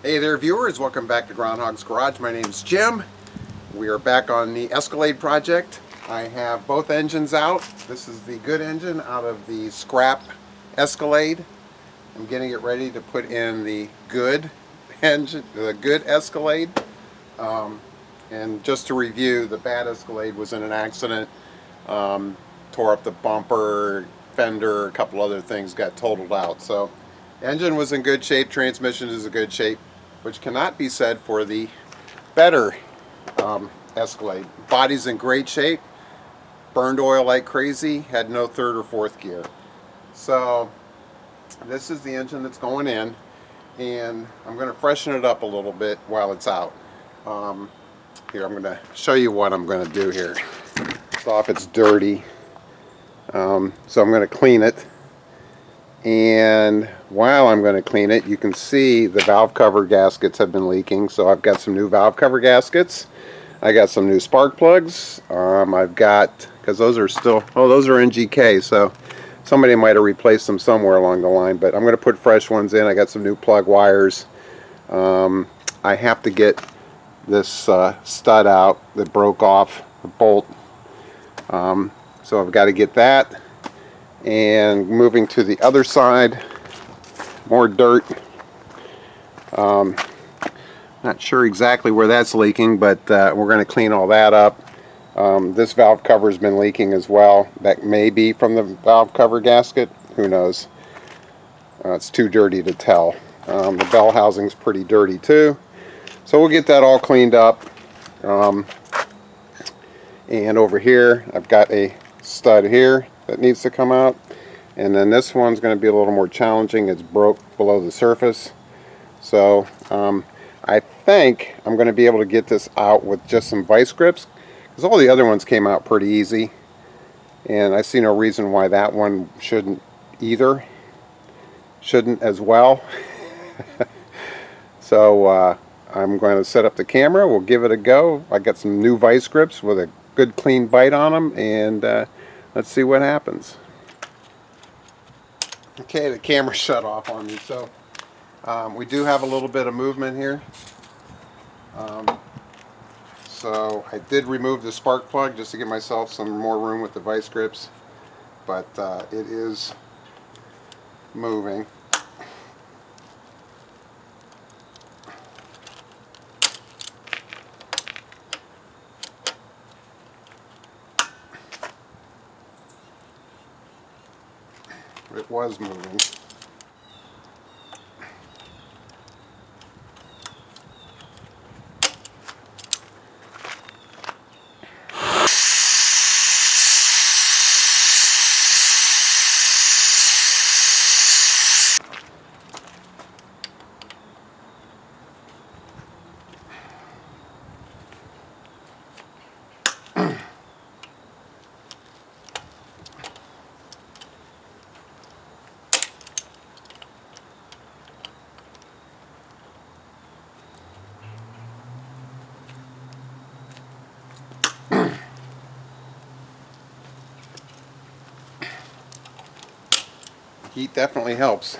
Hey there viewers, welcome back to Groundhog's Garage. My name is Jim. We are back on the Escalade project. I have both engines out. This is the good engine out of the scrap Escalade. I'm getting it ready to put in the good engine, the good Escalade. And just to review, the bad Escalade was in an accident, tore up the bumper, fender, a couple other things got totaled out. So engine was in good shape, transmission is in good shape, which cannot be said for the better Escalade. Body's in great shape, burned oil like crazy, had no third or fourth gear. So this is the engine that's going in, and I'm going to freshen it up a little bit while it's out. Here, I'm going to show you what I'm going to do here. First off, it's dirty, so I'm going to clean it. And while I'm going to clean it, you can see the valve cover gaskets have been leaking. So I've got some new valve cover gaskets. I got some new spark plugs. I've got, because those are still, oh, those are NGK, so somebody might have replaced them somewhere along the line, but I'm going to put fresh ones in. I got some new plug wires. I have to get this stud out that broke off the bolt. So I've got to get that. And moving to the other side, more dirt. Not sure exactly where that's leaking, but we're going to clean all that up. This valve cover has been leaking as well. That may be from the valve cover gasket. Who knows? It's too dirty to tell. The bell housing's pretty dirty too. So we'll get that all cleaned up. And over here, I've got a stud here that needs to come out, and then this one's going to be a little more challenging. It's broke below the surface, so I think I'm going to be able to get this out with just some vice grips, because all the other ones came out pretty easy, and I see no reason why that one shouldn't either. Shouldn't as well. So I'm going to set up the camera. We'll give it a go. I got some new vice grips with a good clean bite on them, and let's see what happens. Okay, the camera shut off on me, so we do have a little bit of movement here. So I did remove the spark plug just to give myself some more room with the vice grips, but it is moving. It was moving. Heat definitely helps.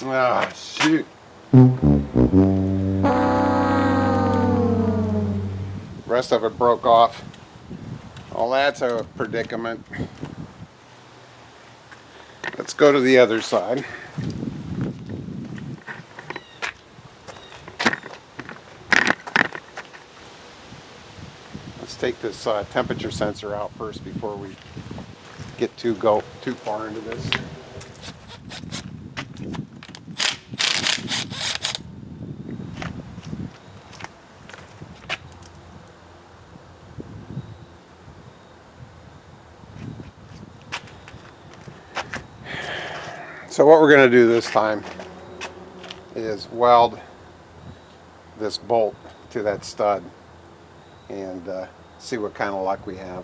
Ah, shoot. Rest of it broke off. Well, that's a predicament. Let's go to the other side. Let's take this temperature sensor out first before we get too far into this. So what we're going to do this time is weld this bolt to that stud, and see what kind of luck we have.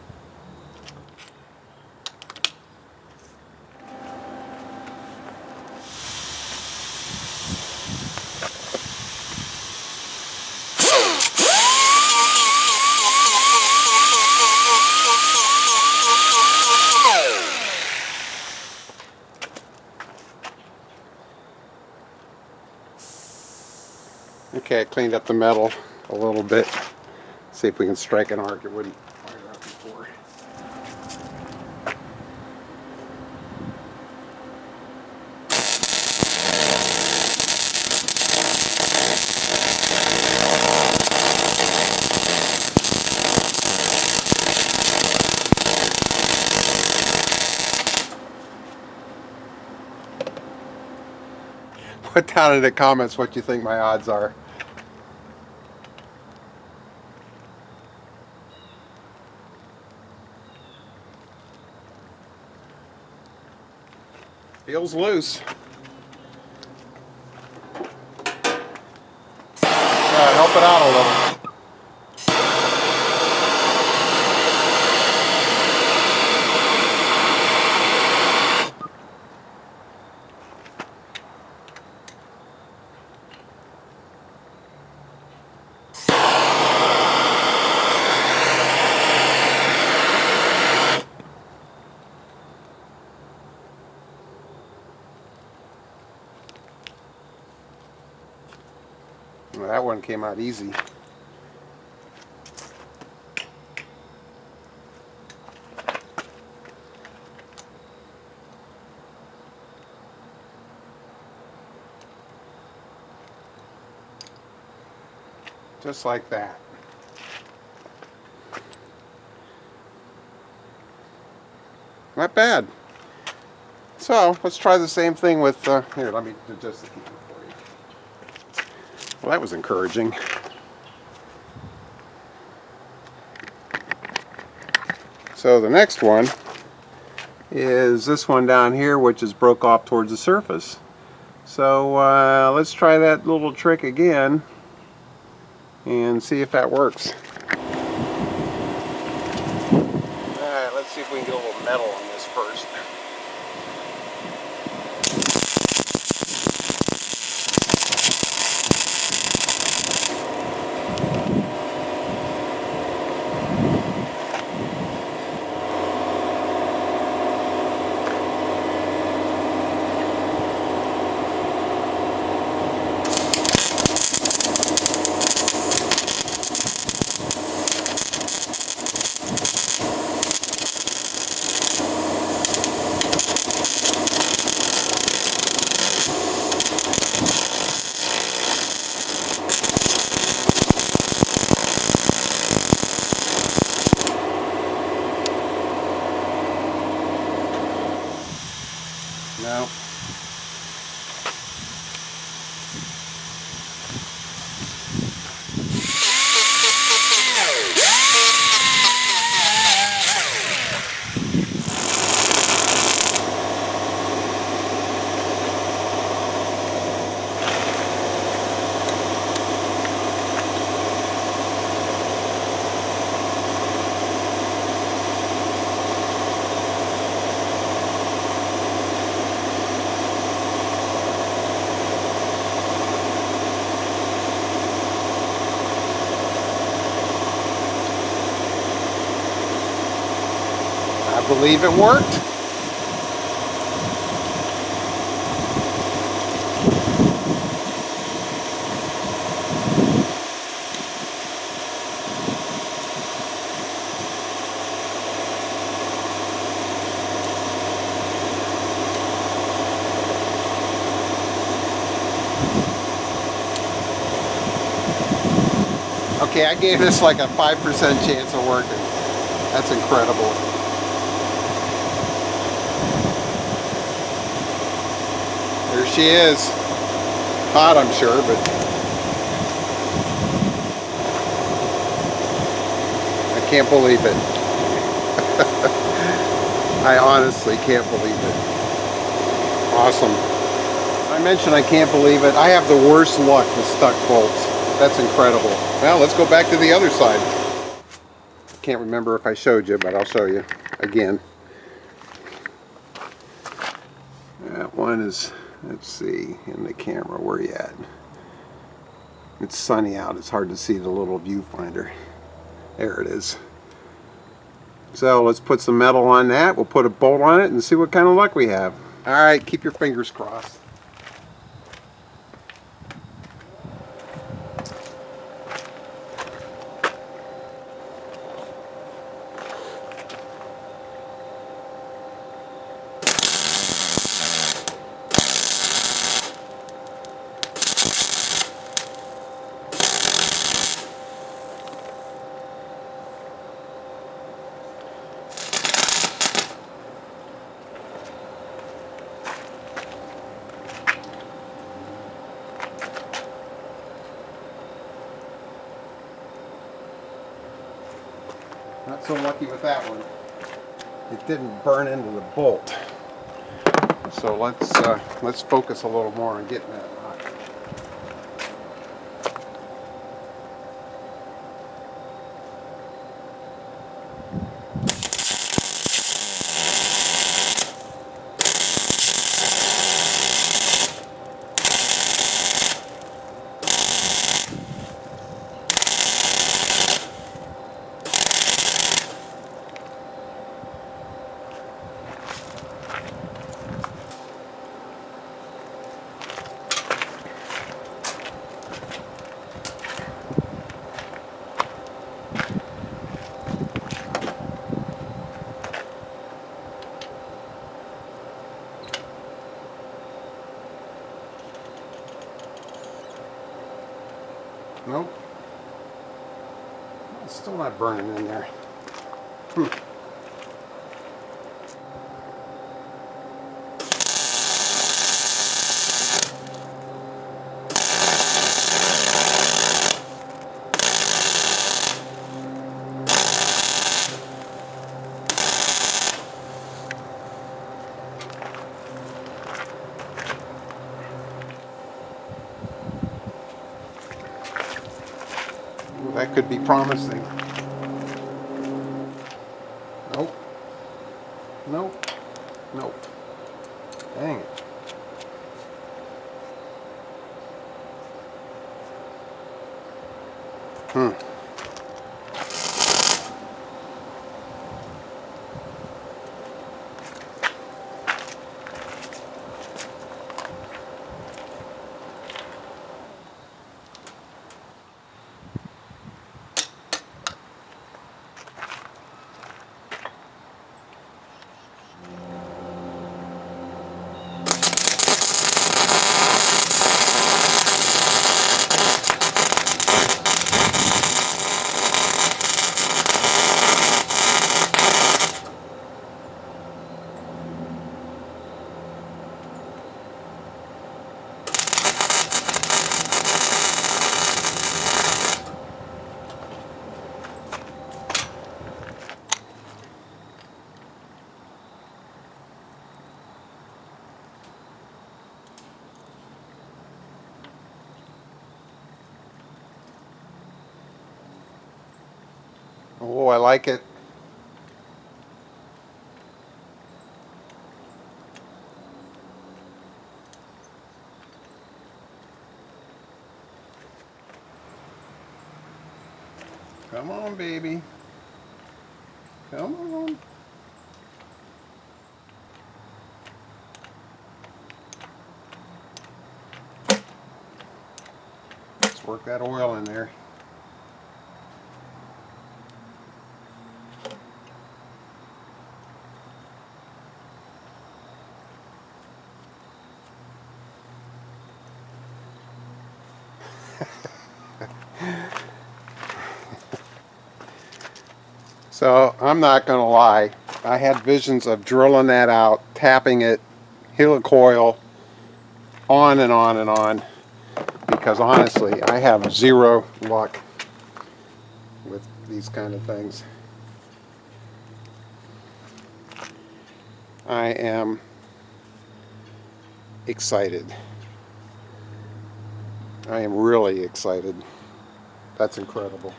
Okay, I cleaned up the metal a little bit. See if we can strike an arc. It wouldn't fire up before. Put down in the comments what you think my odds are. Feels loose. Help it out a little. Well, that one came out easy. Just like that. Not bad. So let's try the same thing with, here, let me adjust the keyboard for you. Well, that was encouraging. So the next one is this one down here, which is broke off towards the surface. So let's try that little trick again and see if that works. Alright, let's see if we can get a little metal on this first. No. I believe it worked. Okay, I gave this like a 5% chance of working. That's incredible. There she is. Hot, I'm sure, but I can't believe it. I honestly can't believe it. Awesome. I mentioned I can't believe it. I have the worst luck with stuck bolts. That's incredible. Well, let's go back to the other side. can't remember if I showed you, but I'll show you again. That one is, let's see, in the camera, where you at? It's sunny out, it's hard to see the little viewfinder. There it is. So let's put some metal on that, we'll put a bolt on it and see what kind of luck we have. Alright, keep your fingers crossed. Not so lucky with that one. It didn't burn into the bolt. So let's focus a little more on getting that lock. Nope. It's still not burning in there. Well, that could be promising. Nope. Nope. Nope. Dang it. Oh, I like it. Come on, baby. Come on. Let's work that oil in there. So I'm not going to lie, I had visions of drilling that out, tapping it, helicoil, on and on and on, because honestly I have zero luck with these kind of things. I am excited. I am really excited. That's incredible.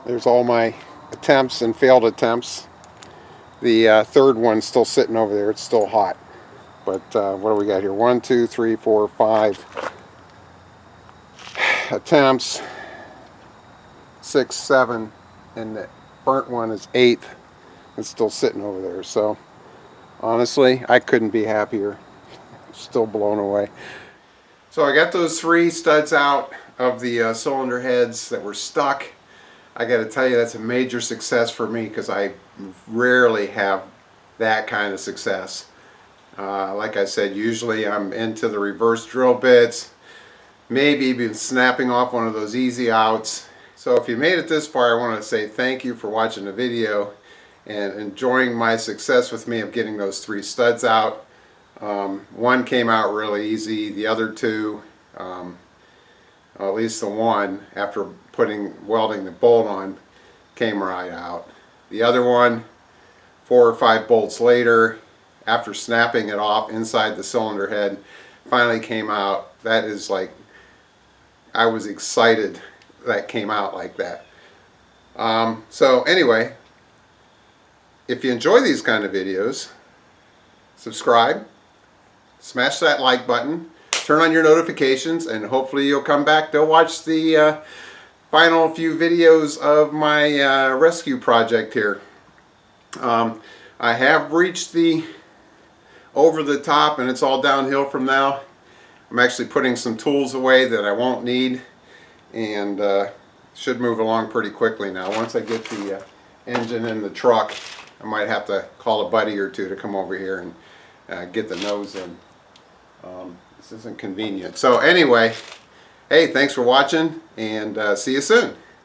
There's all my attempts and failed attempts. The third one's still sitting over there. It's still hot. But what do we got here? 1, 2, 3, 4, 5 attempts. 6, 7, and the burnt one is 8. It's still sitting over there. So honestly, I couldn't be happier. Still blown away. So I got those 3 studs out of the cylinder heads that were stuck. I got to tell you, that's a major success for me because I rarely have that kind of success. Like I said, usually I'm into the reverse drill bits, maybe even snapping off one of those easy outs. So if you made it this far, I want to say thank you for watching the video and enjoying my success with me of getting those 3 studs out. One came out really easy. The other 2, at least the one, after welding the bolt on, came right out. The other one, 4 or 5 bolts later, after snapping it off inside the cylinder head, finally came out. That is like, I was excited that came out like that. So anyway, if you enjoy these kind of videos, subscribe, smash that like button, turn on your notifications, and hopefully you'll come back to watch the final few videos of my rescue project here. I have reached the over the top, and it's all downhill from now. I'm actually putting some tools away that I won't need, and should move along pretty quickly now. Once I get the engine in the truck, I might have to call a buddy or 2 to come over here and get the nose in. This isn't convenient. So anyway, hey, thanks for watching, and see you soon.